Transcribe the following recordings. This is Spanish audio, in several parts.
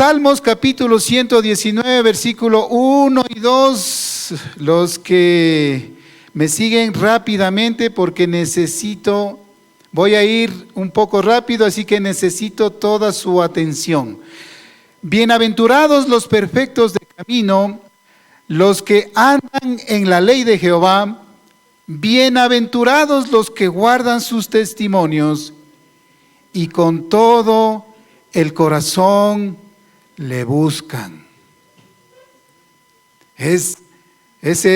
Salmos capítulo 119, versículo 1 y 2. Los que me siguen rápidamente porque voy a ir un poco rápido, así que necesito toda su atención. Bienaventurados los perfectos de camino, los que andan en la ley de Jehová, bienaventurados los que guardan sus testimonios y con todo el corazón le buscan. Ese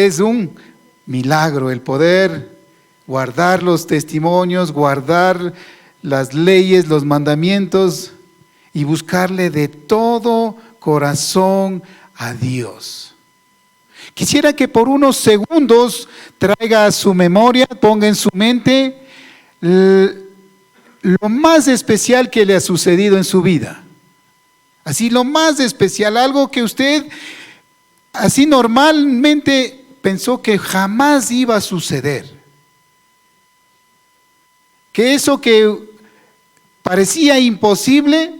es un milagro, el poder guardar los testimonios, guardar las leyes, los mandamientos y buscarle de todo corazón a Dios. Quisiera que por unos segundos traiga a su memoria, ponga en su mente lo más especial que le ha sucedido en su vida. Así, lo más especial, algo que usted así normalmente pensó que jamás iba a suceder. Que eso que parecía imposible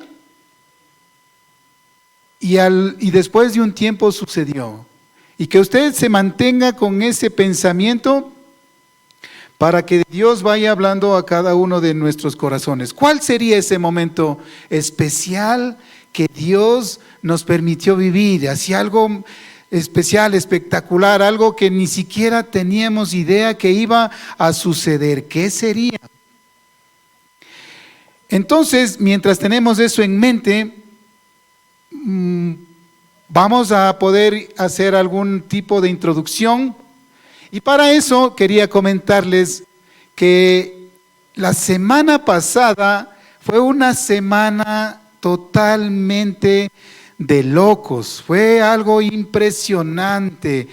y después de un tiempo sucedió. Y que usted se mantenga con ese pensamiento para que Dios vaya hablando a cada uno de nuestros corazones. ¿Cuál sería ese momento especial que Dios nos permitió vivir? Así algo especial, espectacular, algo que ni siquiera teníamos idea que iba a suceder. ¿Qué sería? Entonces, mientras tenemos eso en mente, vamos a poder hacer algún tipo de introducción. Y para eso quería comentarles que la semana pasada fue una semana totalmente de locos, fue algo impresionante.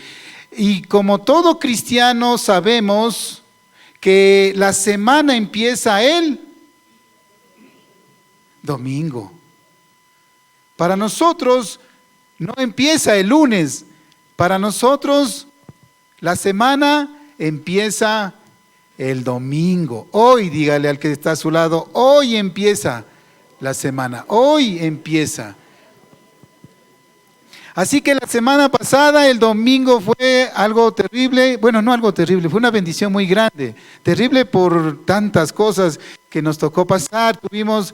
Y como todo cristiano sabemos que la semana empieza el domingo. Para nosotros no empieza el lunes, para nosotros la semana empieza el domingo. Hoy, dígale al que está a su lado, hoy empieza la semana, hoy empieza. Así que la semana pasada, el domingo, fue algo terrible, bueno, no algo terrible, fue una bendición muy grande, terrible por tantas cosas que nos tocó pasar. Tuvimos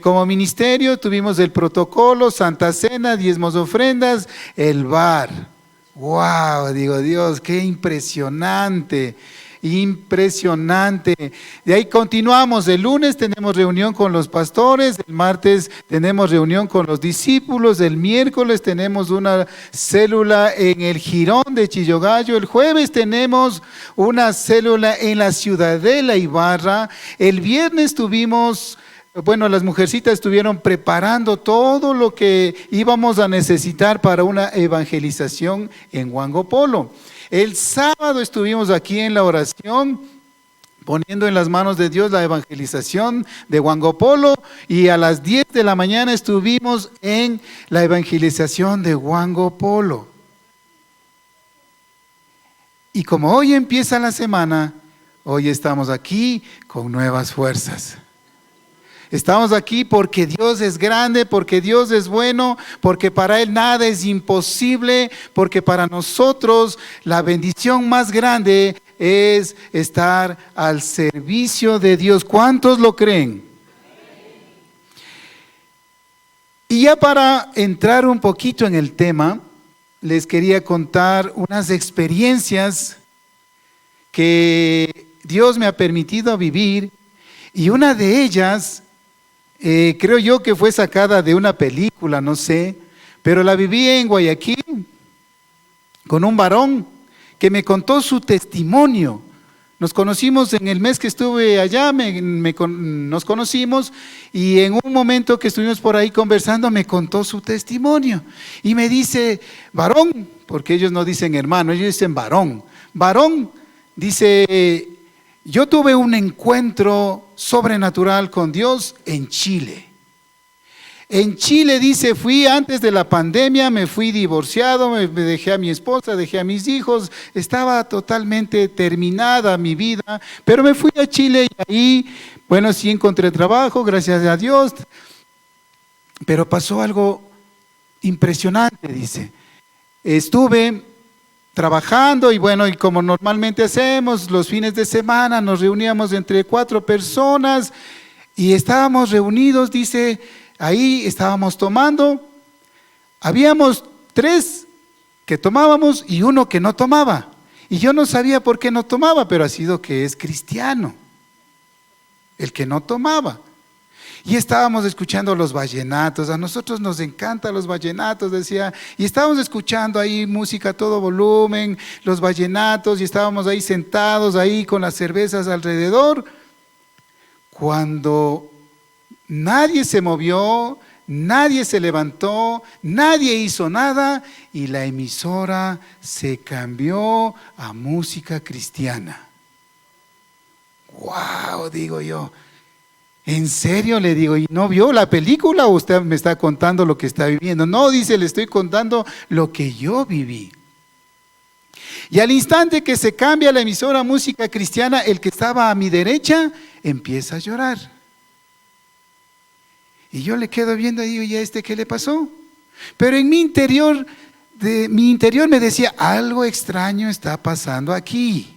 como ministerio, tuvimos el protocolo, Santa Cena, diezmos, ofrendas, el bar. ¡Wow! Digo, Dios, qué impresionante, impresionante. De ahí continuamos, el lunes tenemos reunión con los pastores, el martes tenemos reunión con los discípulos, el miércoles tenemos una célula en el Jirón de Chillogallo, el jueves tenemos una célula en la Ciudadela Ibarra, el viernes tuvimos... Bueno, las mujercitas estuvieron preparando todo lo que íbamos a necesitar para una evangelización en Huango Polo. El sábado estuvimos aquí en la oración, poniendo en las manos de Dios la evangelización de Huango Polo, y a las 10 de la mañana estuvimos en la evangelización de Huango Polo. Y como hoy empieza la semana, hoy estamos aquí con nuevas fuerzas. Estamos aquí porque Dios es grande, porque Dios es bueno, porque para Él nada es imposible, porque para nosotros la bendición más grande es estar al servicio de Dios. ¿Cuántos lo creen? Y ya para entrar un poquito en el tema, les quería contar unas experiencias que Dios me ha permitido vivir, y una de ellas... creo yo que fue sacada de una película, no sé, pero la viví en Guayaquil con un varón que me contó su testimonio. Nos conocimos en el mes que estuve allá, nos conocimos, y en un momento que estuvimos por ahí conversando me contó su testimonio y me dice, varón, porque ellos no dicen hermano, ellos dicen varón, dice, yo tuve un encuentro sobrenatural con Dios en Chile. En Chile, dice, fui antes de la pandemia, me fui divorciado, me dejé a mi esposa, dejé a mis hijos, estaba totalmente terminada mi vida, pero me fui a Chile y ahí, bueno, sí encontré trabajo, gracias a Dios, pero pasó algo impresionante, dice. Estuve trabajando y bueno, y como normalmente hacemos, los fines de semana nos reuníamos entre 4 personas y estábamos reunidos, dice, ahí estábamos tomando. Habíamos 3 que tomábamos y 1 que no tomaba. Y yo no sabía por qué no tomaba, pero ha sido que es cristiano, el que no tomaba. Y estábamos escuchando los vallenatos, a nosotros nos encantan los vallenatos, decía, y estábamos escuchando ahí música a todo volumen, los vallenatos, y estábamos ahí sentados ahí con las cervezas alrededor, cuando nadie se movió, nadie se levantó, nadie hizo nada, y la emisora se cambió a música cristiana. ¡Wow! Digo yo. ¿En serio? Le digo, ¿y no vio la película o usted me está contando lo que está viviendo? No, dice, le estoy contando lo que yo viví. Y al instante que se cambia la emisora música cristiana, el que estaba a mi derecha empieza a llorar. Y yo le quedo viendo y digo, ¿y a este qué le pasó? Pero en mi interior me decía, algo extraño está pasando aquí.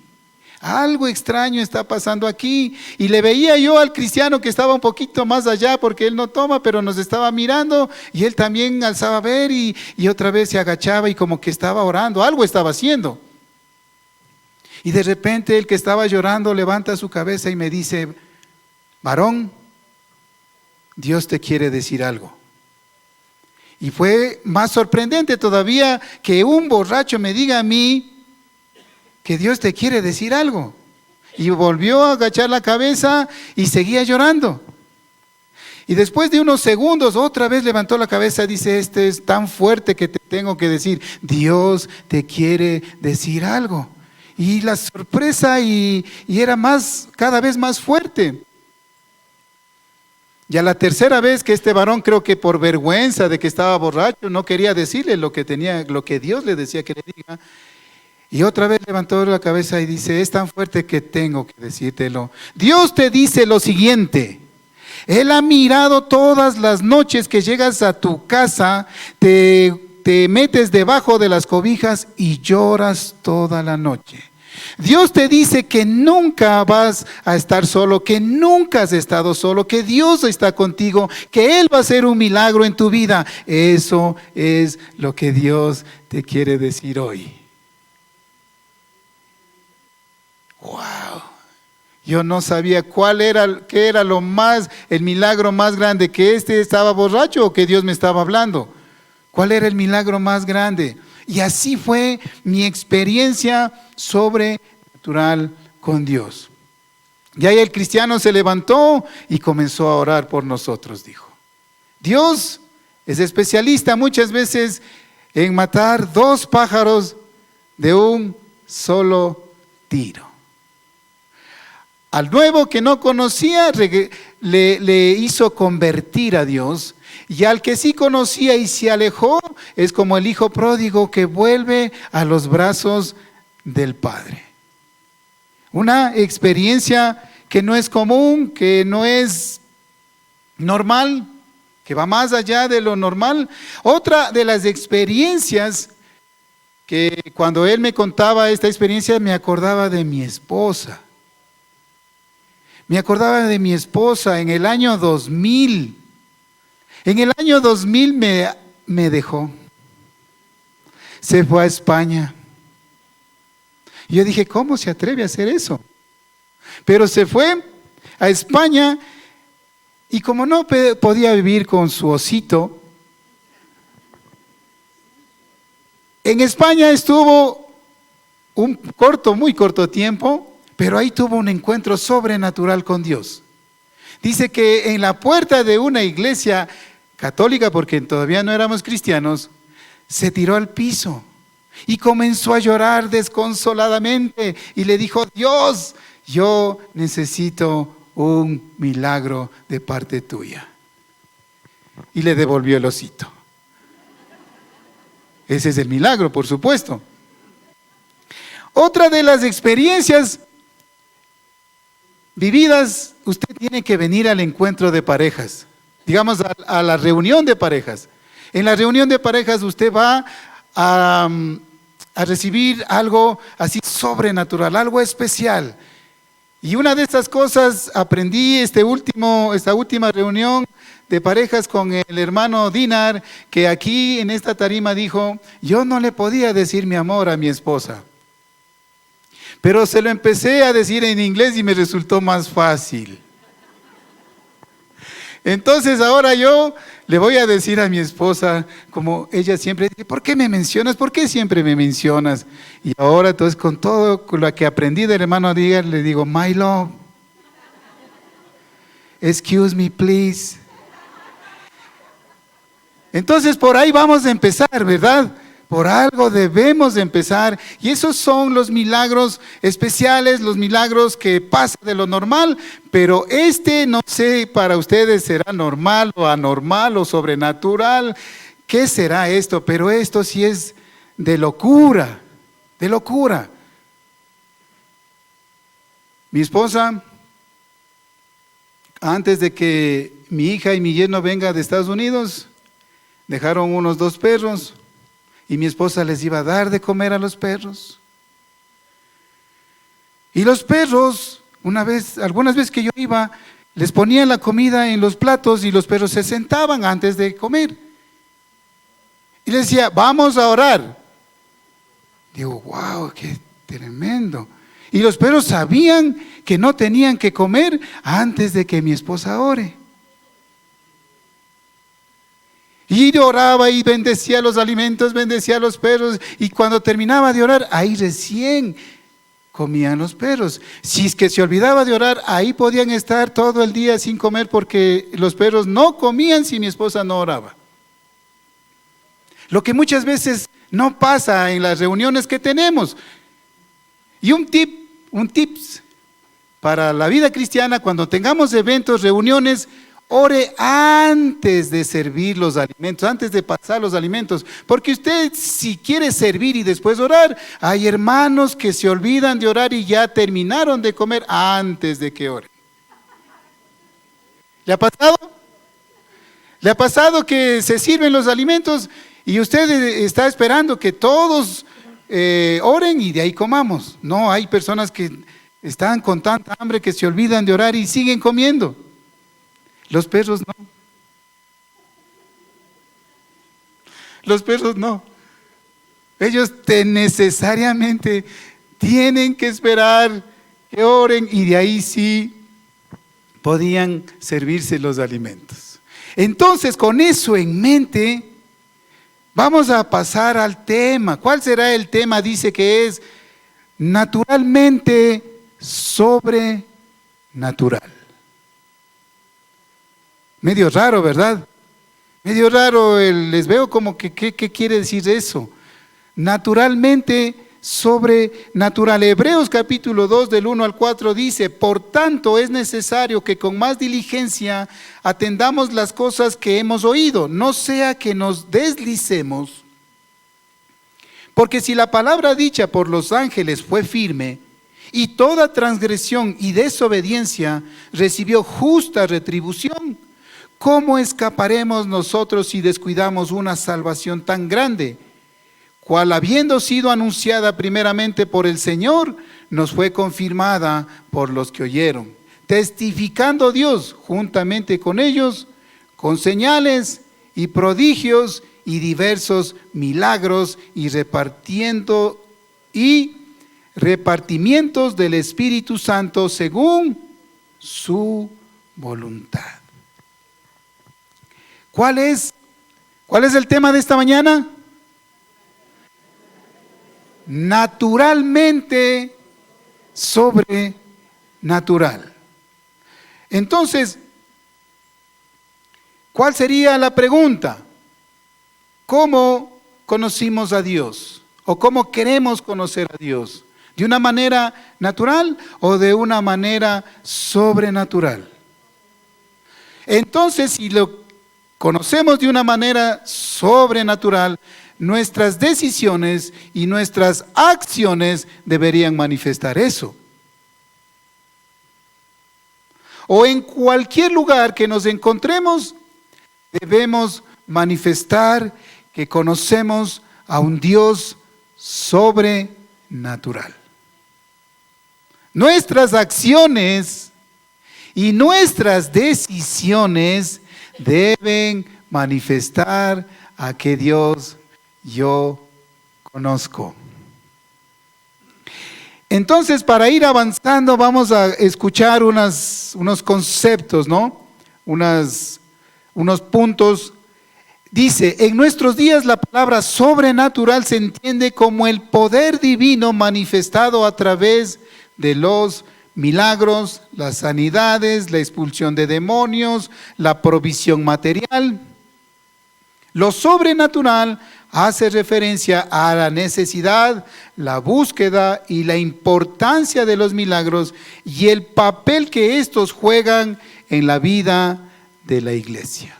Algo extraño está pasando aquí. Y le veía yo al cristiano que estaba un poquito más allá, porque él no toma, pero nos estaba mirando, y él también alzaba a ver y otra vez se agachaba y como que estaba orando, algo estaba haciendo. Y de repente el que estaba llorando levanta su cabeza y me dice, varón, Dios te quiere decir algo. Y fue más sorprendente todavía que un borracho me diga a mí que Dios te quiere decir algo. Y volvió a agachar la cabeza y seguía llorando. Y después de unos segundos otra vez levantó la cabeza y dice, este es tan fuerte que te tengo que decir, Dios te quiere decir algo. Y la sorpresa y era cada vez más fuerte. Y a la tercera vez que este varón, creo que por vergüenza de que estaba borracho, no quería decirle lo que Dios le decía que le diga. Y otra vez levantó la cabeza y dice, es tan fuerte que tengo que decírtelo. Dios te dice lo siguiente, Él ha mirado todas las noches que llegas a tu casa, te metes debajo de las cobijas y lloras toda la noche. Dios te dice que nunca vas a estar solo, que nunca has estado solo, que Dios está contigo, que Él va a hacer un milagro en tu vida. Eso es lo que Dios te quiere decir hoy. Wow, yo no sabía qué era el milagro más grande, que estaba borracho o que Dios me estaba hablando. ¿Cuál era el milagro más grande? Y así fue mi experiencia sobrenatural con Dios. Y ahí el cristiano se levantó y comenzó a orar por nosotros, dijo. Dios es especialista muchas veces en matar 2 pájaros de un solo tiro. Al nuevo que no conocía le hizo convertir a Dios, y al que sí conocía y se alejó es como el hijo pródigo que vuelve a los brazos del Padre. Una experiencia que no es común, que no es normal, que va más allá de lo normal. Otra de las experiencias que cuando él me contaba esta experiencia me acordaba de mi esposa. Me acordaba de mi esposa en el año 2000. En el año 2000 me dejó. Se fue a España. Y yo dije, ¿cómo se atreve a hacer eso? Pero se fue a España y como no podía vivir con su osito, en España estuvo muy corto tiempo, pero ahí tuvo un encuentro sobrenatural con Dios. Dice que en la puerta de una iglesia católica, porque todavía no éramos cristianos, se tiró al piso y comenzó a llorar desconsoladamente y le dijo, Dios, yo necesito un milagro de parte tuya. Y le devolvió el osito. Ese es el milagro, por supuesto. Otra de las experiencias vividas, usted tiene que venir al encuentro de parejas, digamos a la reunión de parejas. En la reunión de parejas usted va a recibir algo así sobrenatural, algo especial. Y una de estas cosas aprendí esta última reunión de parejas con el hermano Dinar, que aquí en esta tarima dijo, yo no le podía decir mi amor a mi esposa, pero se lo empecé a decir en inglés y me resultó más fácil. Entonces ahora yo le voy a decir a mi esposa, como ella siempre dice, ¿por qué me mencionas? ¿Por qué siempre me mencionas? Y ahora entonces con todo lo que aprendí del hermano Díaz, le digo, my love, excuse me please. Entonces por ahí vamos a empezar, ¿verdad? Por algo debemos de empezar, y esos son los milagros especiales, los milagros que pasan de lo normal, pero no sé, para ustedes será normal o anormal o sobrenatural, ¿qué será esto? Pero esto sí es de locura, de locura. Mi esposa, antes de que mi hija y mi yerno vengan de Estados Unidos, dejaron unos 2 perros, y mi esposa les iba a dar de comer a los perros. Y los perros, algunas veces que yo iba, les ponían la comida en los platos y los perros se sentaban antes de comer. Y les decía, vamos a orar. Digo, wow, qué tremendo. Y los perros sabían que no tenían que comer antes de que mi esposa ore. Y oraba y bendecía los alimentos, bendecía a los perros, y cuando terminaba de orar, ahí recién comían los perros. Si es que se olvidaba de orar, ahí podían estar todo el día sin comer, porque los perros no comían si mi esposa no oraba. Lo que muchas veces no pasa en las reuniones que tenemos. Y un tips para la vida cristiana, cuando tengamos eventos, reuniones, ore antes de servir los alimentos, antes de pasar los alimentos, porque usted si quiere servir y después orar, hay hermanos que se olvidan de orar y ya terminaron de comer antes de que oren. ¿Le ha pasado? ¿Le ha pasado que se sirven los alimentos y usted está esperando que todos oren y de ahí comamos? No, hay personas que están con tanta hambre que se olvidan de orar y siguen comiendo. Los perros no. Los perros no. Ellos necesariamente tienen que esperar que oren y de ahí sí podían servirse los alimentos. Entonces, con eso en mente, vamos a pasar al tema. ¿Cuál será el tema? Dice que es naturalmente sobrenatural. Medio raro, ¿verdad? Medio raro, les veo como que, ¿qué quiere decir eso? Naturalmente sobrenatural. Hebreos capítulo 2 del 1 al 4 dice, por tanto es necesario que con más diligencia atendamos las cosas que hemos oído, no sea que nos deslicemos. Porque si la palabra dicha por los ángeles fue firme, y toda transgresión y desobediencia recibió justa retribución, ¿cómo escaparemos nosotros si descuidamos una salvación tan grande, cual habiendo sido anunciada primeramente por el Señor, nos fue confirmada por los que oyeron, testificando Dios juntamente con ellos, con señales y prodigios y diversos milagros y repartimientos del Espíritu Santo según su voluntad? ¿Cuál es el tema de esta mañana? Naturalmente sobrenatural. Entonces, ¿cuál sería la pregunta? ¿Cómo conocimos a Dios? ¿O cómo queremos conocer a Dios? ¿De una manera natural o de una manera sobrenatural? Entonces, si lo conocemos de una manera sobrenatural, nuestras decisiones y nuestras acciones deberían manifestar eso. O en cualquier lugar que nos encontremos, debemos manifestar que conocemos a un Dios sobrenatural. Nuestras acciones y nuestras decisiones deben manifestar a qué Dios yo conozco. Entonces, para ir avanzando, vamos a escuchar unos conceptos, ¿no? Unos puntos. Dice, en nuestros días la palabra sobrenatural se entiende como el poder divino manifestado a través de los milagros, las sanidades, la expulsión de demonios, la provisión material. Lo sobrenatural hace referencia a la necesidad, la búsqueda y la importancia de los milagros y el papel que estos juegan en la vida de la iglesia.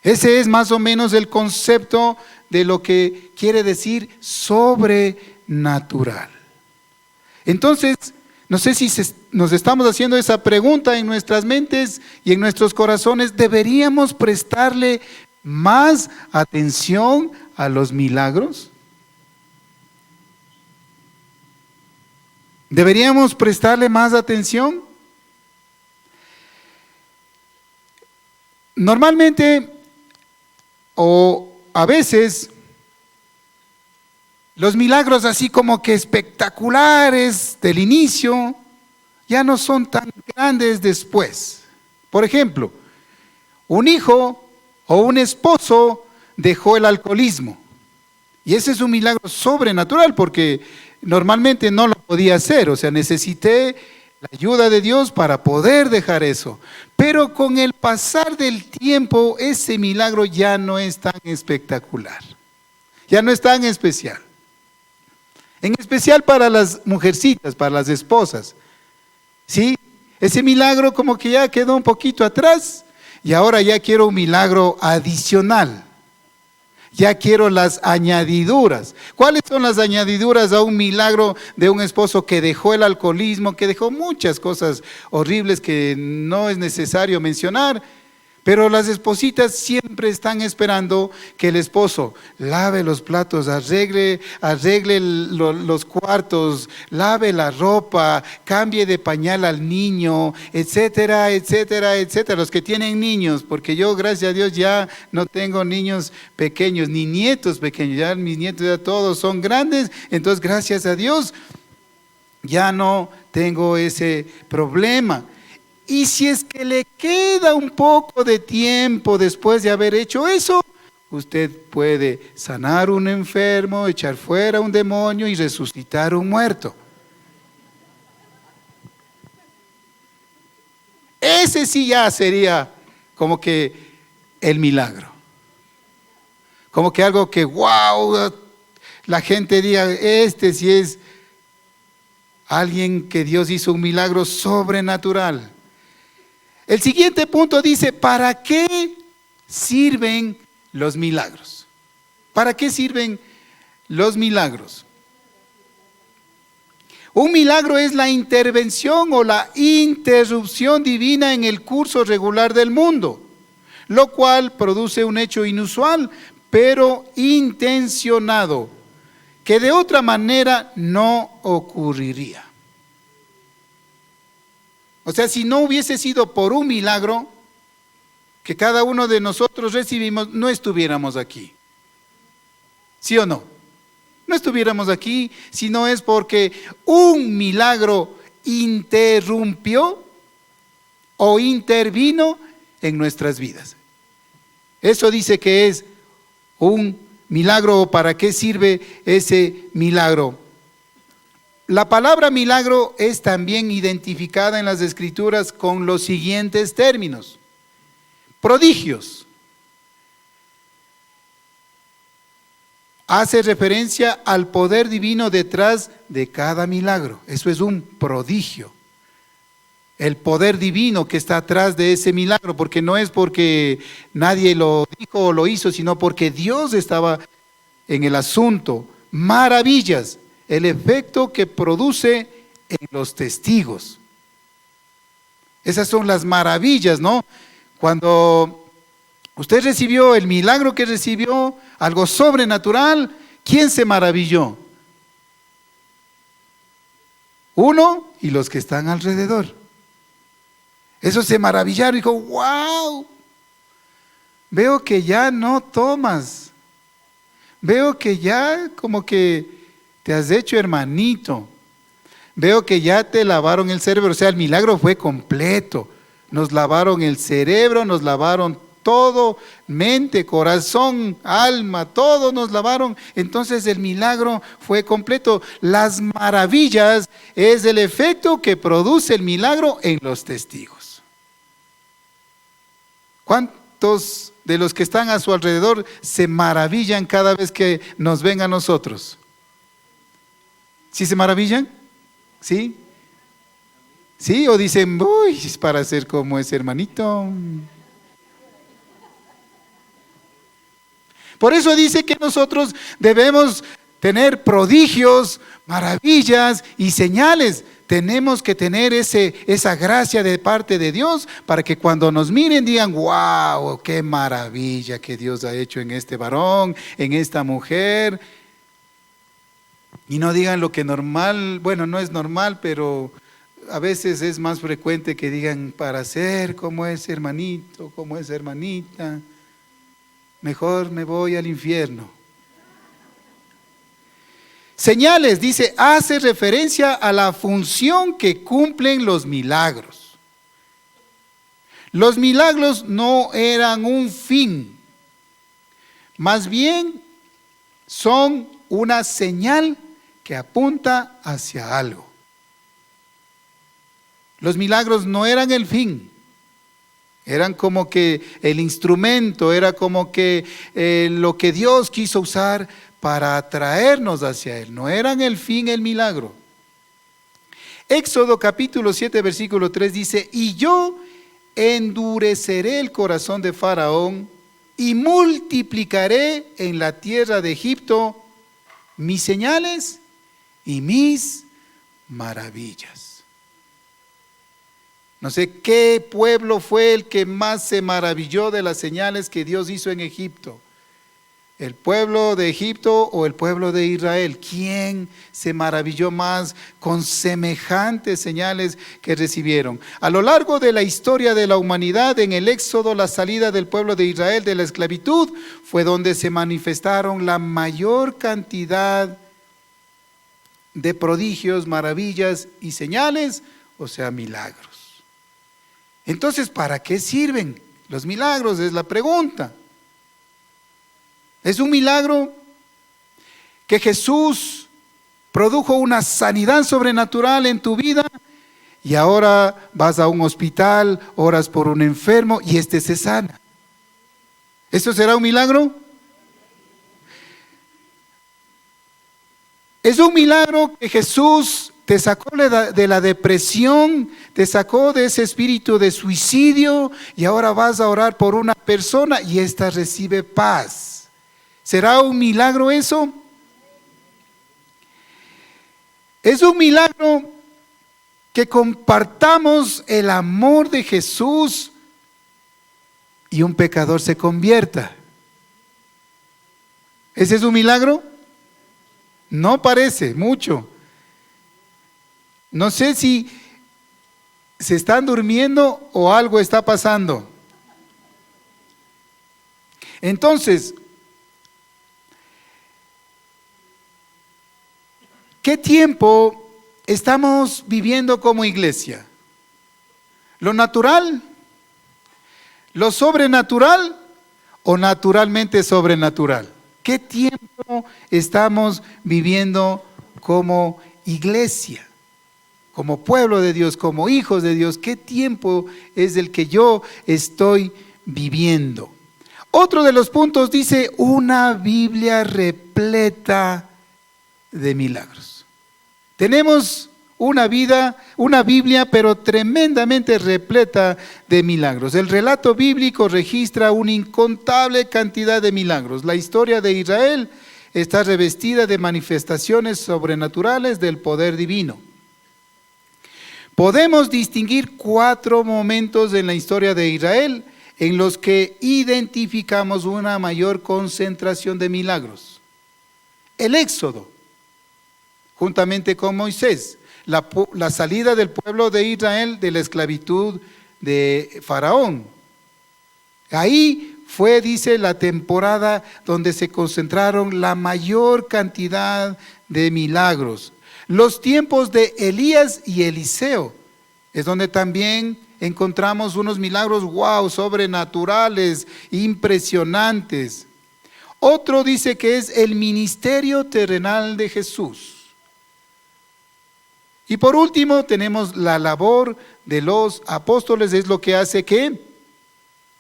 Ese es más o menos el concepto de lo que quiere decir sobrenatural. Entonces, no sé si nos estamos haciendo esa pregunta en nuestras mentes y en nuestros corazones. ¿Deberíamos prestarle más atención a los milagros? ¿Deberíamos prestarle más atención? Normalmente, o a veces, los milagros así como que espectaculares del inicio ya no son tan grandes después. Por ejemplo, un hijo o un esposo dejó el alcoholismo. Y ese es un milagro sobrenatural porque normalmente no lo podía hacer. O sea, necesité la ayuda de Dios para poder dejar eso. Pero con el pasar del tiempo, ese milagro ya no es tan espectacular. Ya no es tan especial. En especial para las mujercitas, para las esposas. ¿Sí? Ese milagro como que ya quedó un poquito atrás y ahora ya quiero un milagro adicional. Ya quiero las añadiduras. ¿Cuáles son las añadiduras a un milagro de un esposo que dejó el alcoholismo, que dejó muchas cosas horribles que no es necesario mencionar? Pero las espositas siempre están esperando que el esposo lave los platos, arregle los cuartos, lave la ropa, cambie de pañal al niño, etcétera, etcétera, etcétera. Los que tienen niños, porque yo, gracias a Dios, ya no tengo niños pequeños, ni nietos pequeños, ya mis nietos ya todos son grandes, entonces gracias a Dios ya no tengo ese problema. Y si es que le queda un poco de tiempo después de haber hecho eso, usted puede sanar un enfermo, echar fuera un demonio y resucitar un muerto. Ese sí ya sería como que el milagro. Como que algo que, wow, la gente diga, este sí es alguien que Dios hizo un milagro sobrenatural. El siguiente punto dice, ¿para qué sirven los milagros? ¿Para qué sirven los milagros? Un milagro es la intervención o la interrupción divina en el curso regular del mundo, lo cual produce un hecho inusual, pero intencionado, que de otra manera no ocurriría. O sea, si no hubiese sido por un milagro que cada uno de nosotros recibimos, no estuviéramos aquí. ¿Sí o no? No estuviéramos aquí si no es porque un milagro interrumpió o intervino en nuestras vidas. Eso dice que es un milagro. ¿O para qué sirve ese milagro? La palabra milagro es también identificada en las Escrituras con los siguientes términos. Prodigios. Hace referencia al poder divino detrás de cada milagro. Eso es un prodigio. El poder divino que está atrás de ese milagro, porque no es porque nadie lo dijo o lo hizo, sino porque Dios estaba en el asunto. Maravillas. El efecto que produce en los testigos. Esas son las maravillas, ¿no? Cuando Usted recibió el milagro que recibió, algo sobrenatural. ¿Quién se maravilló? Uno y los que están alrededor. Esos se maravillaron y dijo, wow, veo que ya no tomas. Veo que ya como que te has hecho hermanito. Veo que ya te lavaron el cerebro. O sea, el milagro fue completo. Nos lavaron el cerebro, nos lavaron todo, mente, corazón, alma, todo nos lavaron. Entonces el milagro fue completo. Las maravillas es el efecto que produce el milagro en los testigos. ¿Cuántos de los que están a su alrededor se maravillan cada vez que nos ven a nosotros? ¿Sí se maravillan? ¿Sí? ¿Sí? ¿O dicen, uy, es para ser como ese hermanito? Por eso dice que nosotros debemos tener prodigios, maravillas y señales. Tenemos que tener esa gracia de parte de Dios para que cuando nos miren digan, wow, qué maravilla que Dios ha hecho en este varón, en esta mujer. Y no digan lo que normal, bueno, no es normal, pero a veces es más frecuente que digan, para ser como ese hermanito, como esa hermanita, mejor me voy al infierno. Señales, dice, hace referencia a la función que cumplen los milagros. Los milagros no eran un fin, más bien son una señal que apunta hacia algo. Los milagros no eran el fin, eran como que el instrumento, era como que lo que Dios quiso usar para atraernos hacia Él. No eran el fin, el milagro. Éxodo capítulo 7, versículo 3 dice, y yo endureceré el corazón de Faraón y multiplicaré en la tierra de Egipto mis señales y mis maravillas. No sé qué pueblo fue el que más se maravilló de las señales que Dios hizo en Egipto. ¿El pueblo de Egipto o el pueblo de Israel? ¿Quién se maravilló más con semejantes señales que recibieron? A lo largo de la historia de la humanidad, en el Éxodo, la salida del pueblo de Israel de la esclavitud, fue donde se manifestaron la mayor cantidad de prodigios, maravillas y señales, o sea, milagros. Entonces, ¿para qué sirven los milagros? Es la pregunta. Es un milagro que Jesús produjo una sanidad sobrenatural en tu vida y ahora vas a un hospital, oras por un enfermo y este se sana. ¿Eso será un milagro? Es un milagro que Jesús te sacó de la depresión, te sacó de ese espíritu de suicidio y ahora vas a orar por una persona y ésta recibe paz. ¿Será un milagro eso? Es un milagro que compartamos el amor de Jesús y un pecador se convierta. ¿Ese es un milagro? No parece mucho. No sé si se están durmiendo o algo está pasando. Entonces, ¿qué tiempo estamos viviendo como iglesia? ¿Lo natural? ¿Lo sobrenatural? ¿O naturalmente sobrenatural? ¿Qué tiempo estamos viviendo como iglesia? Como pueblo de Dios, como hijos de Dios, ¿qué tiempo es el que yo estoy viviendo? Otro de los puntos dice, una Biblia repleta de milagros. Tenemos una Biblia, pero tremendamente repleta de milagros. El relato bíblico registra una incontable cantidad de milagros. La historia de Israel está revestida de manifestaciones sobrenaturales del poder divino. Podemos distinguir 4 momentos en la historia de Israel en los que identificamos una mayor concentración de milagros. El Éxodo, juntamente con Moisés, la salida del pueblo de Israel de la esclavitud de Faraón. Ahí fue, dice, la temporada donde se concentraron la mayor cantidad de milagros. Los tiempos de Elías y Eliseo es donde también encontramos unos milagros, sobrenaturales, impresionantes. Otro dice que es el ministerio terrenal de Jesús. Y por último tenemos la labor de los apóstoles, es lo que hace que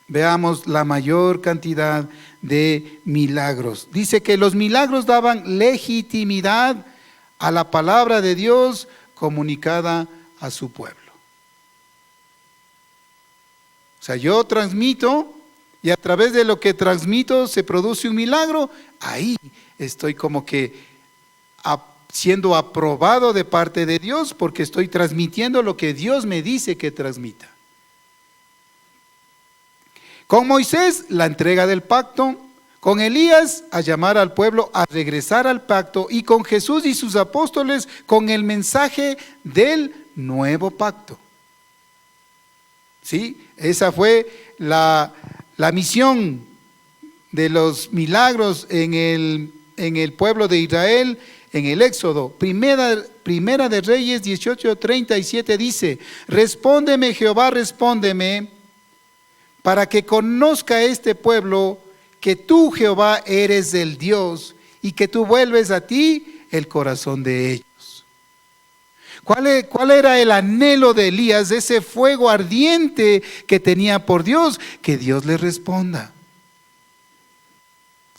veamos la mayor cantidad de milagros. Dice que los milagros daban legitimidad a la palabra de Dios comunicada a su pueblo. O sea, yo transmito y a través de lo que transmito se produce un milagro. Ahí estoy como que siendo aprobado de parte de Dios porque estoy transmitiendo lo que Dios me dice que transmita. Con Moisés, la entrega del pacto. Con Elías, a llamar al pueblo a regresar al pacto. Y con Jesús y sus apóstoles, con el mensaje del nuevo pacto. ¿Sí? Esa fue la misión de los milagros en el pueblo de Israel, en el Éxodo. Primera de Reyes 18:37 dice: respóndeme, Jehová, respóndeme, para que conozca este pueblo que tú, Jehová, eres el Dios y que tú vuelves a ti el corazón de ellos. ¿Cuál era el anhelo de Elías, ese fuego ardiente que tenía por Dios? Que Dios le responda.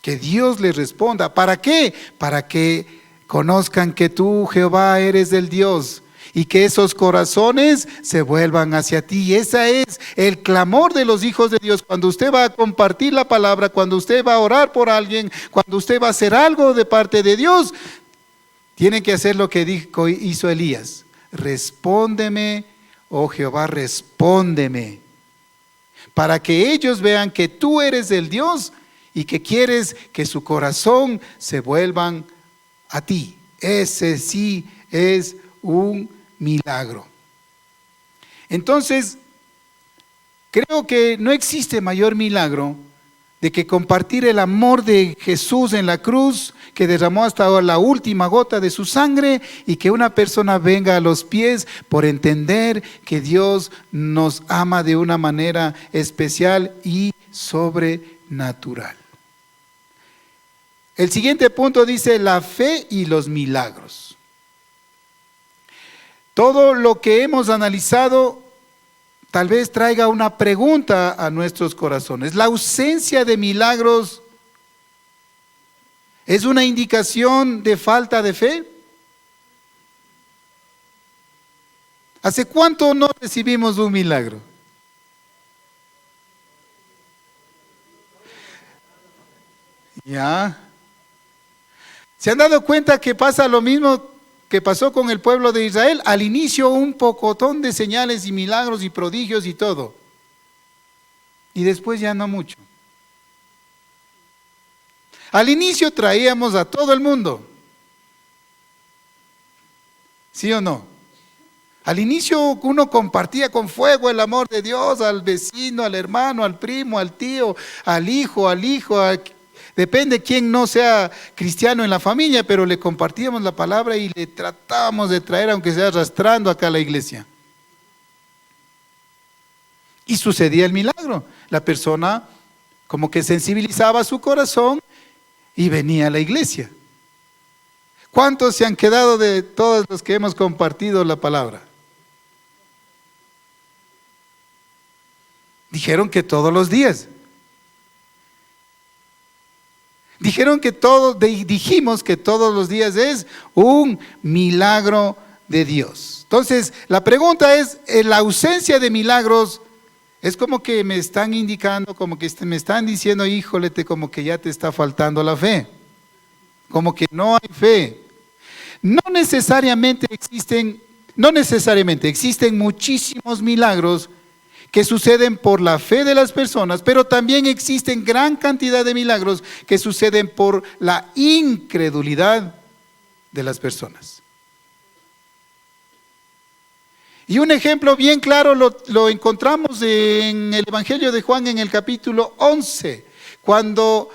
Que Dios le responda. ¿Para qué? Para que conozcan que tú, Jehová, eres el Dios y que esos corazones se vuelvan hacia ti. Y ese es el clamor de los hijos de Dios. Cuando usted va a compartir la palabra, cuando usted va a orar por alguien, cuando usted va a hacer algo de parte de Dios, tiene que hacer lo que hizo Elías. Respóndeme, oh Jehová, respóndeme. Para que ellos vean que tú eres el Dios y que quieres que su corazón se vuelvan a ti. Ese sí es un milagro. Entonces, creo que no existe mayor milagro de que compartir el amor de Jesús en la cruz, que derramó hasta la última gota de su sangre, y que una persona venga a los pies por entender que Dios nos ama de una manera especial y sobrenatural. El siguiente punto dice la fe y los milagros. Todo lo que hemos analizado tal vez traiga una pregunta a nuestros corazones. ¿La ausencia de milagros es una indicación de falta de fe? ¿Hace cuánto no recibimos un milagro? Ya. ¿Se han dado cuenta que pasa lo mismo que pasó con el pueblo de Israel? Al inicio un pocotón de señales y milagros y prodigios y todo. Y después ya no mucho. Al inicio traíamos a todo el mundo. ¿Sí o no? Al inicio uno compartía con fuego el amor de Dios al vecino, al hermano, al primo, al tío, al hijo, depende quién no sea cristiano en la familia, pero le compartíamos la palabra y le tratábamos de traer, aunque sea arrastrando acá a la iglesia. Y sucedía el milagro. La persona como que sensibilizaba su corazón y venía a la iglesia. ¿Cuántos se han quedado de todos los que hemos compartido la palabra? Dijeron que todos los días. Dijimos que todos los días es un milagro de Dios. Entonces, la pregunta es, ¿la ausencia de milagros es como que me están indicando, como que me están diciendo, híjole, como que ya te está faltando la fe? Como que no hay fe. No necesariamente existen muchísimos milagros que suceden por la fe de las personas, pero también existen gran cantidad de milagros que suceden por la incredulidad de las personas. Y un ejemplo bien claro lo encontramos en el Evangelio de Juan en el capítulo 11, cuando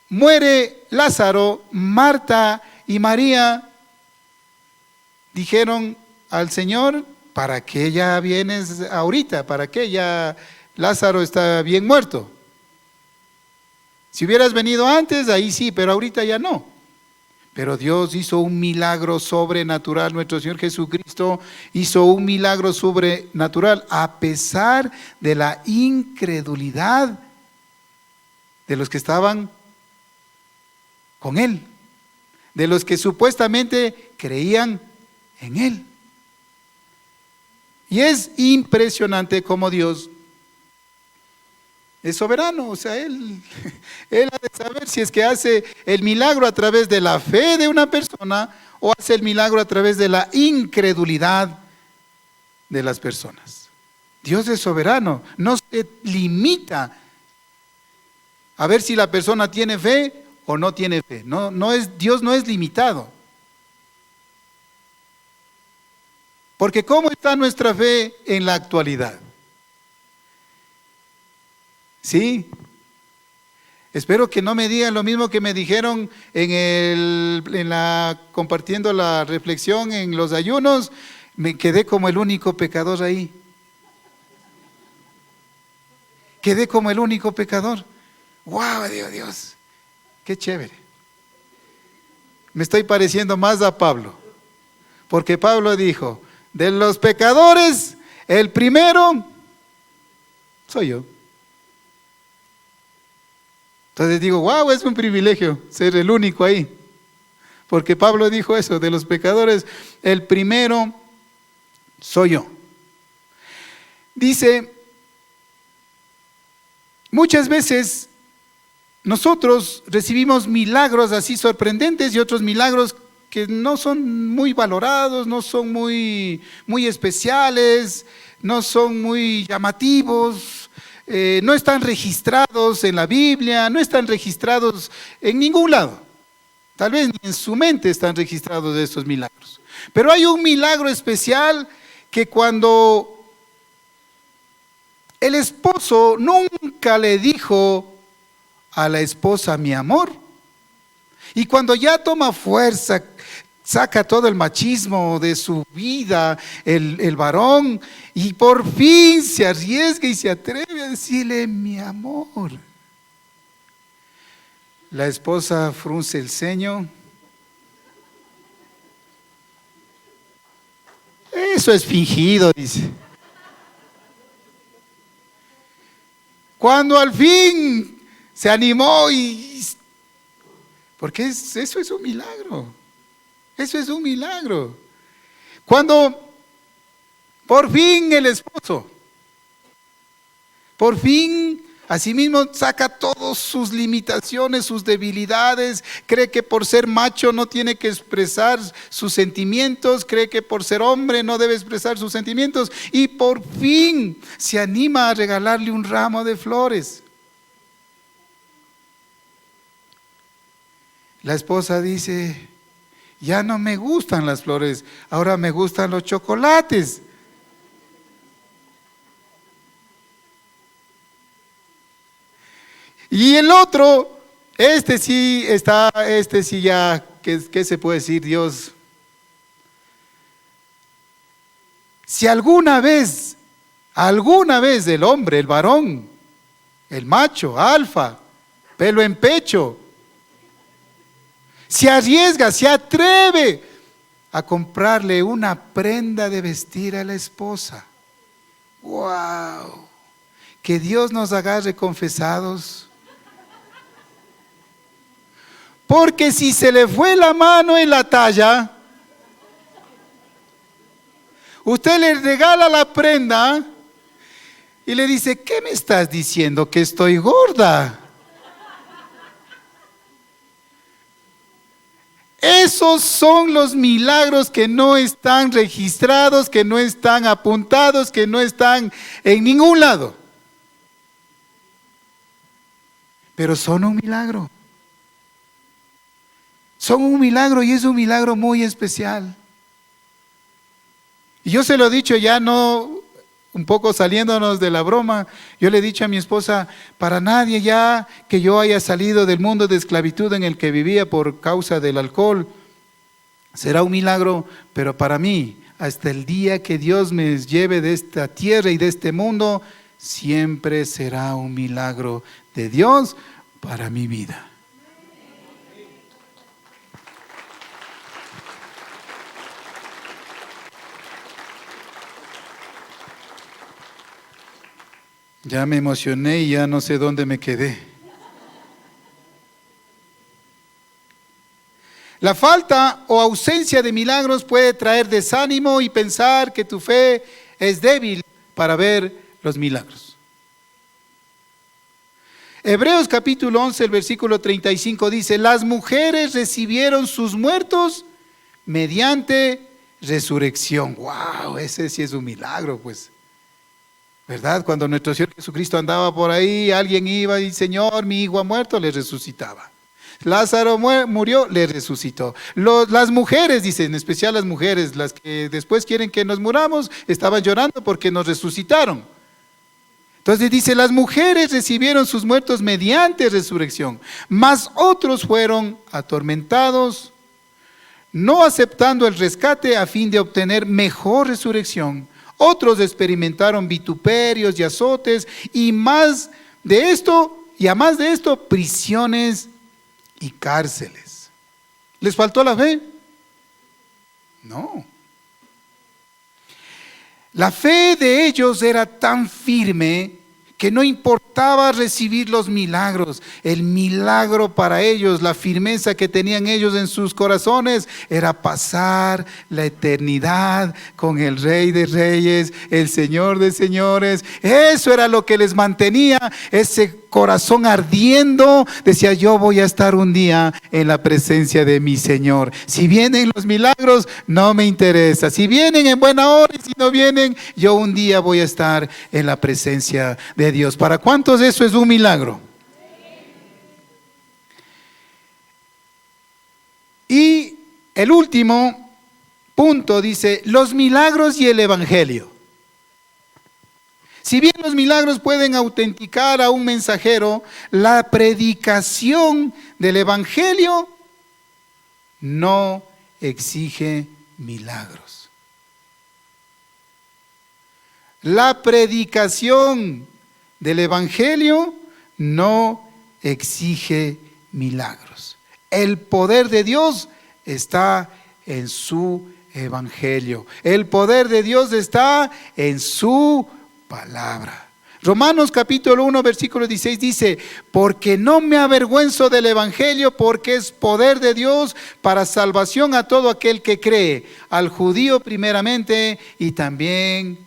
muere Lázaro. Marta y María dijeron al Señor: ¿para qué ya vienes ahorita? ¿Para qué ya Lázaro está bien muerto? Si hubieras venido antes, ahí sí, pero ahorita ya no. Pero Dios hizo un milagro sobrenatural. Nuestro Señor Jesucristo hizo un milagro sobrenatural a pesar de la incredulidad de los que estaban con Él, de los que supuestamente creían en Él. Y es impresionante cómo Dios es soberano. O sea, Él ha de saber si es que hace el milagro a través de la fe de una persona o hace el milagro a través de la incredulidad de las personas. Dios es soberano, no se limita a ver si la persona tiene fe o no tiene fe. Dios no es limitado. Porque ¿cómo está nuestra fe en la actualidad? ¿Sí? Espero que no me digan lo mismo que me dijeron compartiendo la reflexión en los ayunos. Me quedé como el único pecador ahí. Quedé como el único pecador. ¡Wow! Dios, qué chévere. Me estoy pareciendo más a Pablo, porque Pablo dijo: de los pecadores, el primero soy yo. Entonces digo: wow, es un privilegio ser el único ahí, porque Pablo dijo eso: de los pecadores, el primero soy yo. Dice, muchas veces nosotros recibimos milagros así sorprendentes y otros milagros que no son muy valorados, no son muy especiales, no son muy llamativos, no están registrados en la Biblia, no están registrados en ningún lado. Tal vez ni en su mente están registrados estos milagros. Pero hay un milagro especial que cuando el esposo nunca le dijo a la esposa: mi amor, y cuando ya toma fuerza, saca todo el machismo de su vida, el varón, y por fin se arriesga y se atreve a decirle: mi amor. La esposa frunce el ceño. Eso es fingido, dice. Cuando al fin se animó porque eso es un milagro. Eso es un milagro. Cuando por fin el esposo, por fin, asimismo saca todas sus limitaciones, sus debilidades, cree que por ser macho no tiene que expresar sus sentimientos, cree que por ser hombre no debe expresar sus sentimientos, y por fin se anima a regalarle un ramo de flores. La esposa dice: ya no me gustan las flores, ahora me gustan los chocolates. Y el otro, este sí ya, ¿qué se puede decir? Dios, si alguna vez el hombre, el varón, el macho, alfa, pelo en pecho, se arriesga, se atreve a comprarle una prenda de vestir a la esposa. ¡Wow! Que Dios nos agarre confesados. Porque si se le fue la mano en la talla, usted le regala la prenda y le dice: ¿qué me estás diciendo? Que estoy gorda. Esos son los milagros que no están registrados, que no están apuntados, que no están en ningún lado. Pero son un milagro. Son un milagro y es un milagro muy especial. Y yo se lo he dicho ya, no un poco saliéndonos de la broma, yo le he dicho a mi esposa, para nadie ya que yo haya salido del mundo de esclavitud en el que vivía por causa del alcohol, será un milagro, pero para mí, hasta el día que Dios me lleve de esta tierra y de este mundo, siempre será un milagro de Dios para mi vida. Ya me emocioné y ya no sé dónde me quedé. La falta o ausencia de milagros puede traer desánimo y pensar que tu fe es débil para ver los milagros. Hebreos capítulo 11, el versículo 35 dice, las mujeres recibieron sus muertos mediante resurrección. ¡Wow! Ese sí es un milagro, pues. ¿Verdad? Cuando nuestro Señor Jesucristo andaba por ahí, alguien iba y, Señor, mi hijo ha muerto, le resucitaba. Lázaro murió, le resucitó. Las mujeres, dicen, en especial las mujeres, las que después quieren que nos muramos, estaban llorando porque nos resucitaron. Entonces dice, las mujeres recibieron sus muertos mediante resurrección, mas otros fueron atormentados, no aceptando el rescate a fin de obtener mejor resurrección. Otros experimentaron vituperios y azotes y a más de esto, prisiones y cárceles. ¿Les faltó la fe? No. La fe de ellos era tan firme que no importaba recibir los milagros. El milagro para ellos, la firmeza que tenían ellos en sus corazones, era pasar la eternidad con el Rey de Reyes, el Señor de Señores. Eso era lo que les mantenía ese corazón ardiendo. Decía, yo voy a estar un día en la presencia de mi Señor. Si vienen los milagros, no me interesa. Si vienen en buena hora y si no vienen, yo un día voy a estar en la presencia de Dios. ¿Para cuántos eso es un milagro? Y el último punto dice, los milagros y el evangelio. Si bien los milagros pueden autenticar a un mensajero, la predicación del evangelio no exige milagros. La predicación del evangelio no exige milagros. El poder de Dios está en su evangelio. El poder de Dios está en su palabra. Romanos capítulo 1 versículo 16 dice, porque no me avergüenzo del evangelio, porque es poder de Dios para salvación a todo aquel que cree, al judío primeramente y también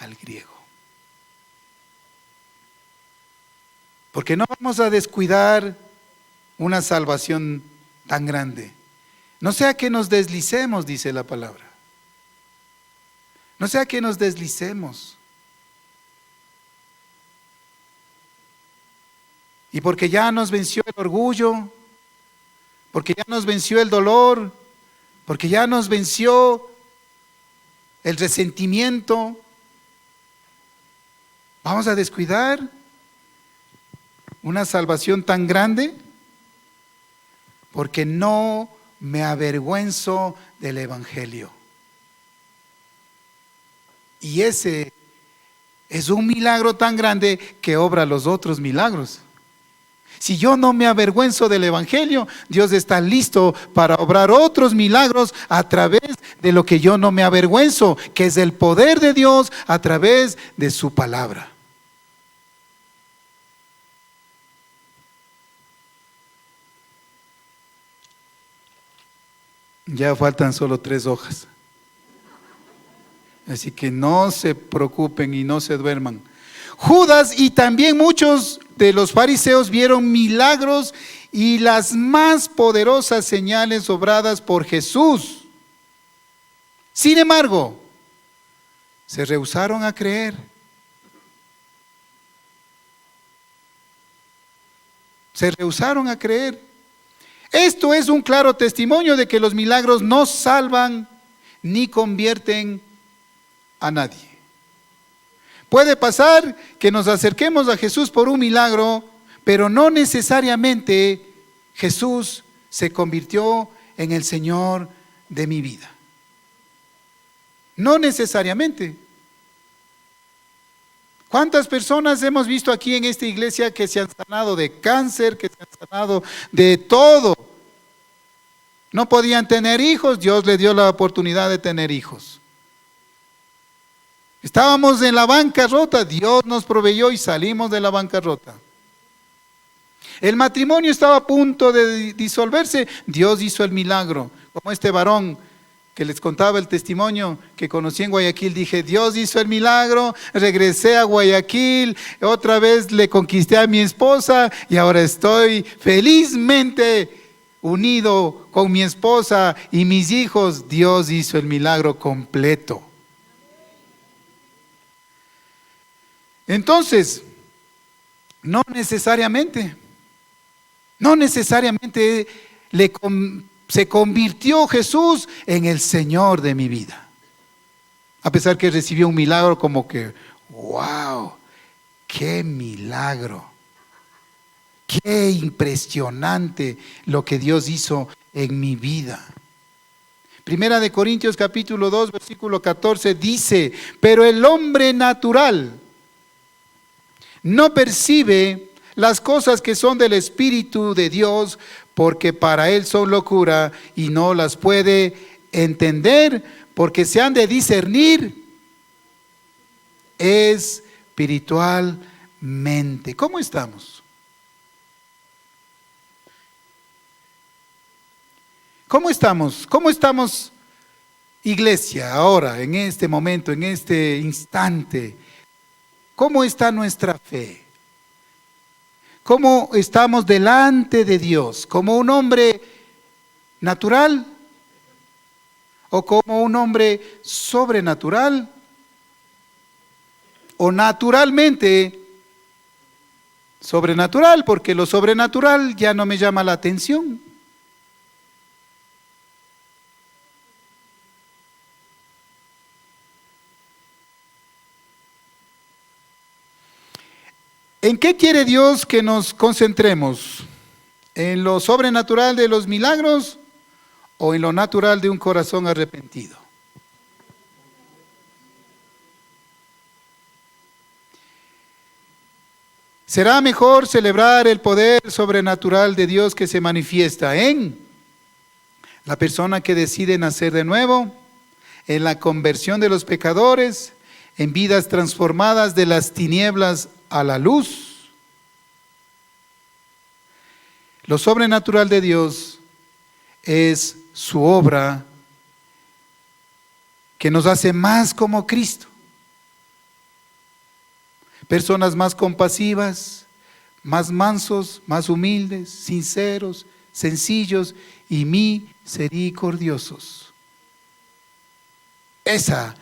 al griego. Porque no vamos a descuidar una salvación tan grande. No sea que nos deslicemos, dice la palabra. No sea que nos deslicemos. Y porque ya nos venció el orgullo, porque ya nos venció el dolor, porque ya nos venció el resentimiento, ¿vamos a descuidar una salvación tan grande? Porque no me avergüenzo del evangelio. Y ese es un milagro tan grande que obra los otros milagros. Si yo no me avergüenzo del evangelio, Dios está listo para obrar otros milagros a través de lo que yo no me avergüenzo, que es el poder de Dios a través de su palabra. Ya faltan solo 3 hojas. Así que no se preocupen y no se duerman. Judas y también muchos de los fariseos vieron milagros y las más poderosas señales obradas por Jesús. Sin embargo, se rehusaron a creer. Se rehusaron a creer. Esto es un claro testimonio de que los milagros no salvan ni convierten a nadie. Puede pasar que nos acerquemos a Jesús por un milagro, pero no necesariamente Jesús se convirtió en el Señor de mi vida. No necesariamente. ¿Cuántas personas hemos visto aquí en esta iglesia que se han sanado de cáncer, que se han sanado de todo? No podían tener hijos, Dios les dio la oportunidad de tener hijos. Estábamos en la bancarrota, Dios nos proveyó y salimos de la bancarrota. El matrimonio estaba a punto de disolverse, Dios hizo el milagro, como este varón que les contaba el testimonio que conocí en Guayaquil. Dije, Dios hizo el milagro, regresé a Guayaquil, otra vez le conquisté a mi esposa y ahora estoy felizmente unido con mi esposa y mis hijos. Dios hizo el milagro completo. Entonces, no necesariamente se convirtió Jesús en el Señor de mi vida. A pesar que recibió un milagro como que, wow, qué milagro, qué impresionante lo que Dios hizo en mi vida. Primera de Corintios capítulo 2, versículo 14 dice, pero el hombre natural no percibe las cosas que son del Espíritu de Dios, porque para él son locura y no las puede entender, porque se han de discernir espiritualmente. ¿Cómo estamos? ¿Cómo estamos? ¿Cómo estamos, iglesia, ahora, en este momento, en este instante? ¿Cómo está nuestra fe? ¿Cómo estamos delante de Dios? ¿Como un hombre natural o como un hombre sobrenatural? ¿O naturalmente sobrenatural? Porque lo sobrenatural ya no me llama la atención. ¿En qué quiere Dios que nos concentremos? ¿En lo sobrenatural de los milagros o en lo natural de un corazón arrepentido? ¿Será mejor celebrar el poder sobrenatural de Dios que se manifiesta en la persona que decide nacer de nuevo, en la conversión de los pecadores, en vidas transformadas de las tinieblas a la luz? Lo sobrenatural de Dios es su obra que nos hace más como Cristo. Personas más compasivas, más mansos, más humildes, sinceros, sencillos y misericordiosos. Esa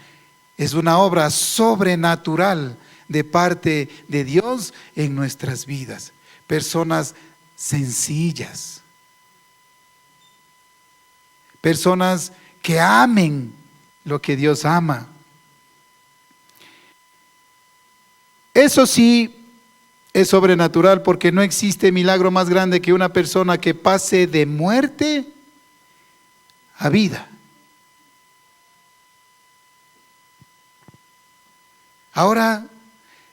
es una obra sobrenatural de parte de Dios en nuestras vidas. Personas sencillas. Personas que amen lo que Dios ama. Eso sí es sobrenatural, porque no existe milagro más grande que una persona que pase de muerte a vida. Ahora,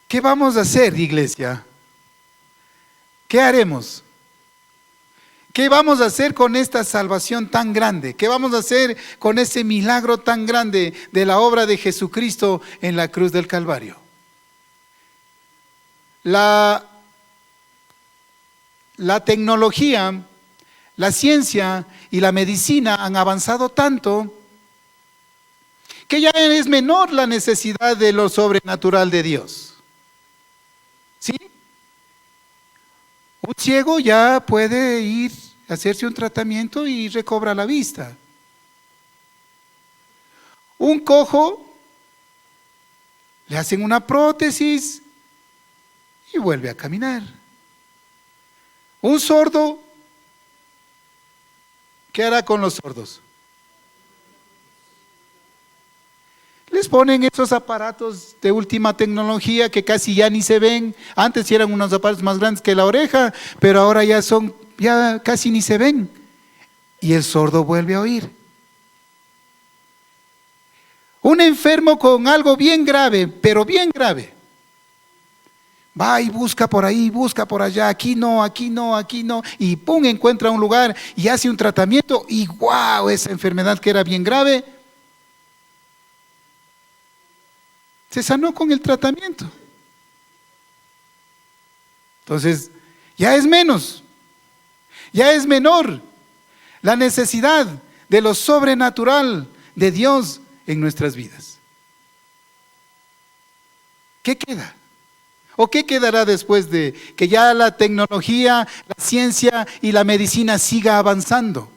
¿qué vamos a hacer, iglesia? ¿Qué haremos? ¿Qué vamos a hacer con esta salvación tan grande? ¿Qué vamos a hacer con ese milagro tan grande de la obra de Jesucristo en la cruz del Calvario? La tecnología, la ciencia y la medicina han avanzado tanto que ya es menor la necesidad de lo sobrenatural de Dios. ¿Sí? Un ciego ya puede ir a hacerse un tratamiento y recobra la vista. Un cojo le hacen una prótesis y vuelve a caminar. Un sordo, ¿qué hará con los sordos? Les ponen esos aparatos de última tecnología que casi ya ni se ven. Antes sí eran unos aparatos más grandes que la oreja, pero ahora ya casi ni se ven. Y el sordo vuelve a oír. Un enfermo con algo bien grave, pero bien grave, va y busca por ahí, busca por allá, aquí no, aquí no, aquí no, y pum, encuentra un lugar y hace un tratamiento y ¡guau! Esa enfermedad que era bien grave se sanó con el tratamiento. Entonces, ya es menos, ya es menor la necesidad de lo sobrenatural de Dios en nuestras vidas. ¿Qué queda? ¿O qué quedará después de que ya la tecnología, la ciencia y la medicina siga avanzando?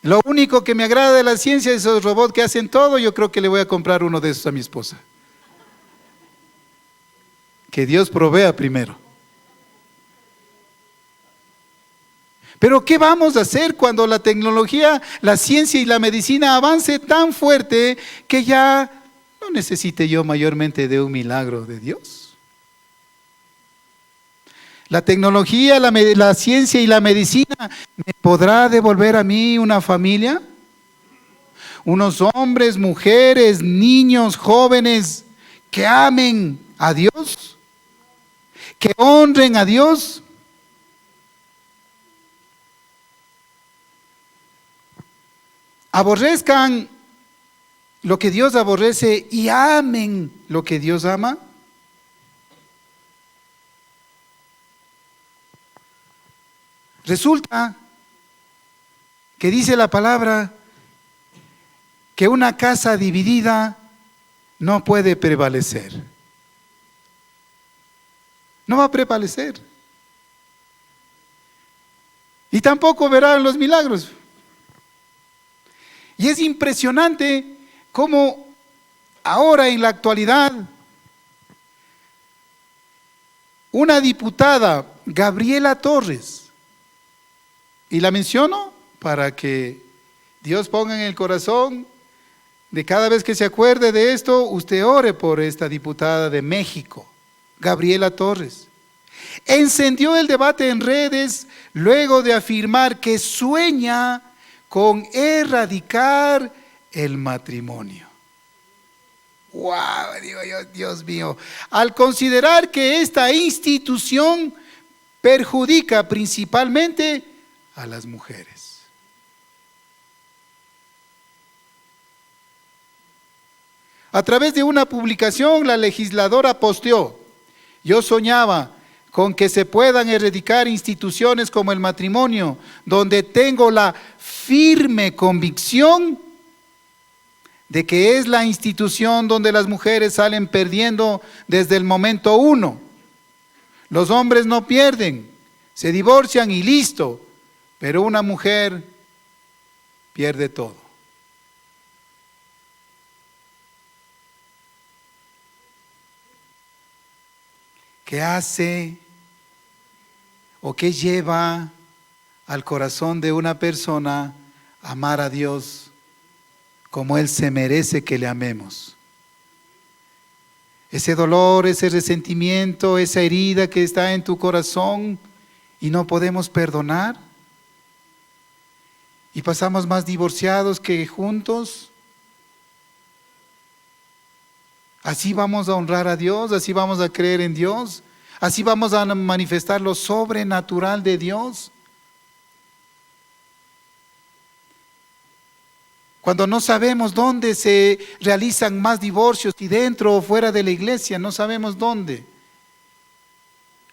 Lo único que me agrada de la ciencia es esos robots que hacen todo. Yo creo que le voy a comprar uno de esos a mi esposa. Que Dios provea primero. Pero ¿qué vamos a hacer cuando la tecnología, la ciencia y la medicina avance tan fuerte que ya no necesite yo mayormente de un milagro de Dios? La tecnología, la ciencia y la medicina, ¿me podrá devolver a mí una familia? Unos hombres, mujeres, niños, jóvenes que amen a Dios, que honren a Dios. Aborrezcan lo que Dios aborrece y amen lo que Dios ama. Resulta que dice la palabra que una casa dividida no puede prevalecer. No va a prevalecer. Y tampoco verán los milagros. Y es impresionante cómo ahora en la actualidad una diputada, Gabriela Torres, y la menciono para que Dios ponga en el corazón de cada vez que se acuerde de esto, usted ore por esta diputada de México, Gabriela Torres. Encendió el debate en redes luego de afirmar que sueña con erradicar el matrimonio. ¡Wow! Digo yo, Dios mío. Al considerar que esta institución perjudica principalmente a las mujeres. A través de una publicación, la legisladora posteó: yo soñaba con que se puedan erradicar instituciones como el matrimonio, donde tengo la firme convicción de que es la institución donde las mujeres salen perdiendo desde el momento uno. Los hombres no pierden, se divorcian y listo, pero una mujer pierde todo. ¿Qué hace o qué lleva al corazón de una persona a amar a Dios como Él se merece que le amemos? Ese dolor, ese resentimiento, esa herida que está en tu corazón y no podemos perdonar. Y pasamos más divorciados que juntos. Así vamos a honrar a Dios, así vamos a creer en Dios, así vamos a manifestar lo sobrenatural de Dios. Cuando no sabemos dónde se realizan más divorcios, si dentro o fuera de la iglesia, no sabemos dónde.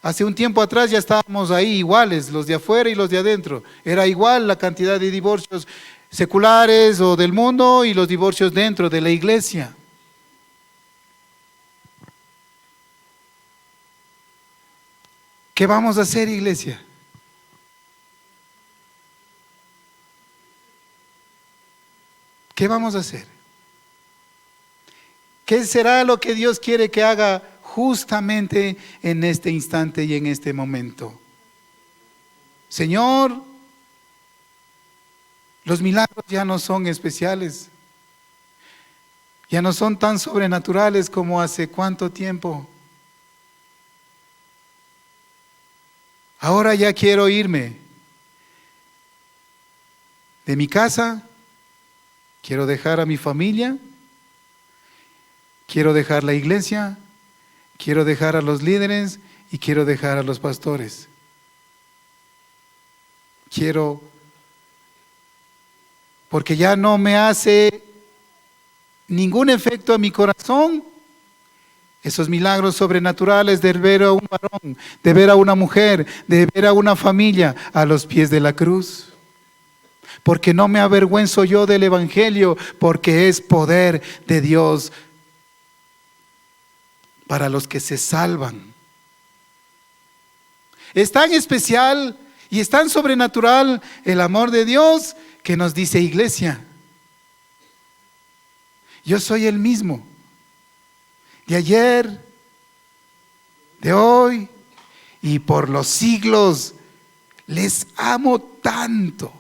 Hace un tiempo atrás ya estábamos ahí iguales, los de afuera y los de adentro. Era igual la cantidad de divorcios seculares o del mundo y los divorcios dentro de la iglesia. ¿Qué vamos a hacer, iglesia? ¿Qué vamos a hacer? ¿Qué será lo que Dios quiere que haga justamente en este instante y en este momento? Señor, los milagros ya no son especiales, ya no son tan sobrenaturales como hace cuánto tiempo. Ahora ya quiero irme de mi casa, quiero dejar a mi familia, quiero dejar la iglesia, quiero dejar a los líderes y quiero dejar a los pastores. Quiero, porque ya no me hace ningún efecto a mi corazón esos milagros sobrenaturales de ver a un varón, de ver a una mujer, de ver a una familia a los pies de la cruz. Porque no me avergüenzo yo del evangelio, porque es poder de Dios para los que se salvan. Es tan especial y es tan sobrenatural el amor de Dios que nos dice, iglesia, yo soy el mismo, de ayer, de hoy y por los siglos. Les amo tanto.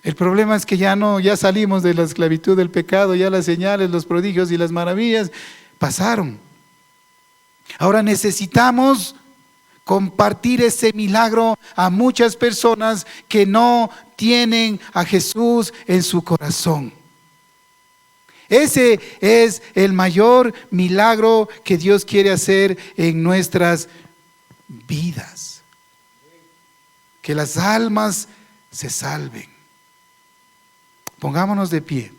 El problema es que ya salimos de la esclavitud del pecado, ya las señales, los prodigios y las maravillas pasaron. Ahora necesitamos compartir ese milagro a muchas personas que no tienen a Jesús en su corazón. Ese es el mayor milagro que Dios quiere hacer en nuestras vidas. Que las almas se salven. Pongámonos de pie.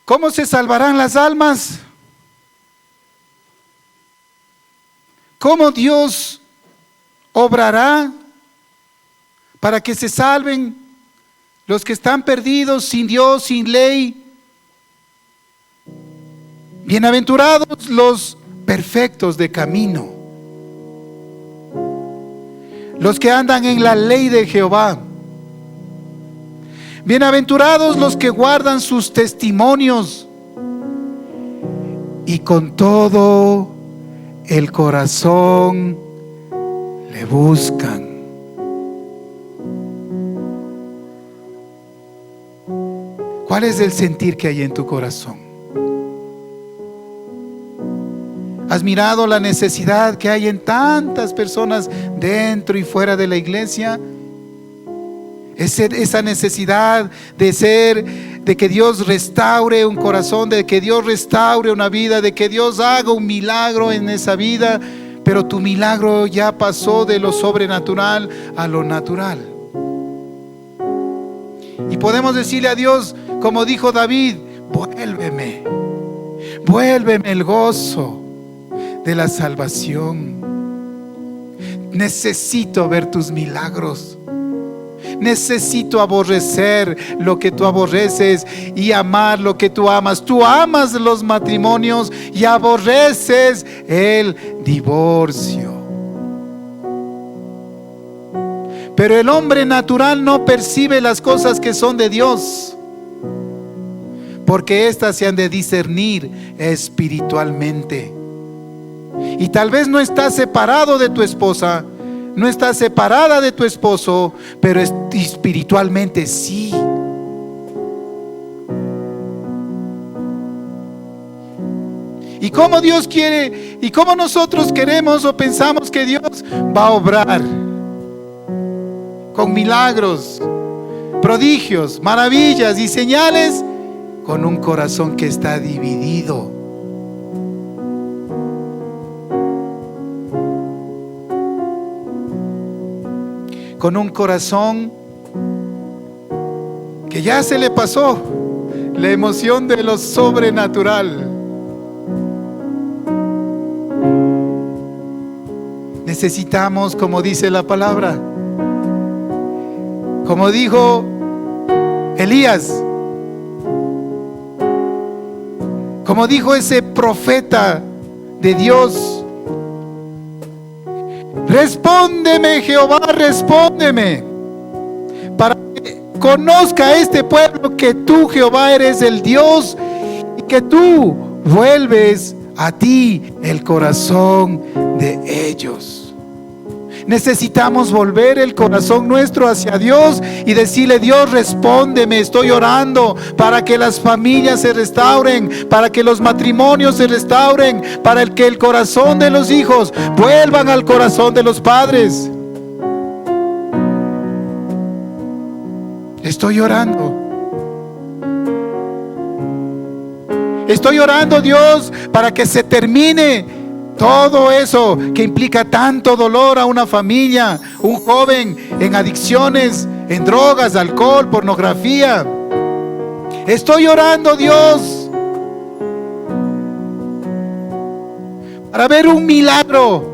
¿Cómo se salvarán las almas? ¿Cómo Dios obrará para que se salven los que están perdidos, sin Dios, sin ley? Bienaventurados los perfectos de camino, los que andan en la ley de Jehová. Bienaventurados los que guardan sus testimonios y con todo el corazón le buscan. ¿Cuál es el sentir que hay en tu corazón? ¿Has mirado la necesidad que hay en tantas personas dentro y fuera de la iglesia? Esa necesidad de que Dios restaure un corazón, de que Dios restaure una vida, de que Dios haga un milagro en esa vida, pero tu milagro ya pasó de lo sobrenatural a lo natural. Y podemos decirle a Dios, como dijo David, vuélveme el gozo de la salvación. Necesito ver tus milagros. Necesito aborrecer lo que tú aborreces y amar lo que tú amas. Tú amas los matrimonios y aborreces el divorcio. Pero el hombre natural no percibe las cosas que son de Dios, porque éstas se han de discernir espiritualmente. Y tal vez no estás separado de tu esposa, no estás separada de tu esposo, pero espiritualmente sí. Y cómo Dios quiere, y cómo nosotros queremos o pensamos que Dios va a obrar con milagros, prodigios, maravillas y señales, con un corazón que está dividido. Con un corazón que ya se le pasó la emoción de lo sobrenatural. necesitamos, como dice la palabra, como dijo Elías, como dijo ese profeta de Dios: respóndeme, Jehová, respóndeme, para que conozca este pueblo que tú, Jehová, eres el Dios y que tú vuelves a ti el corazón de ellos. Necesitamos volver el corazón nuestro hacia Dios y decirle: Dios, respóndeme, estoy orando para que las familias se restauren, para que los matrimonios se restauren, para que el corazón de los hijos vuelvan al corazón de los padres. Estoy orando. Estoy orando, Dios, para que se termine todo eso que implica tanto dolor a una familia, un joven en adicciones, en drogas, alcohol, pornografía. Estoy orando, Dios, para ver un milagro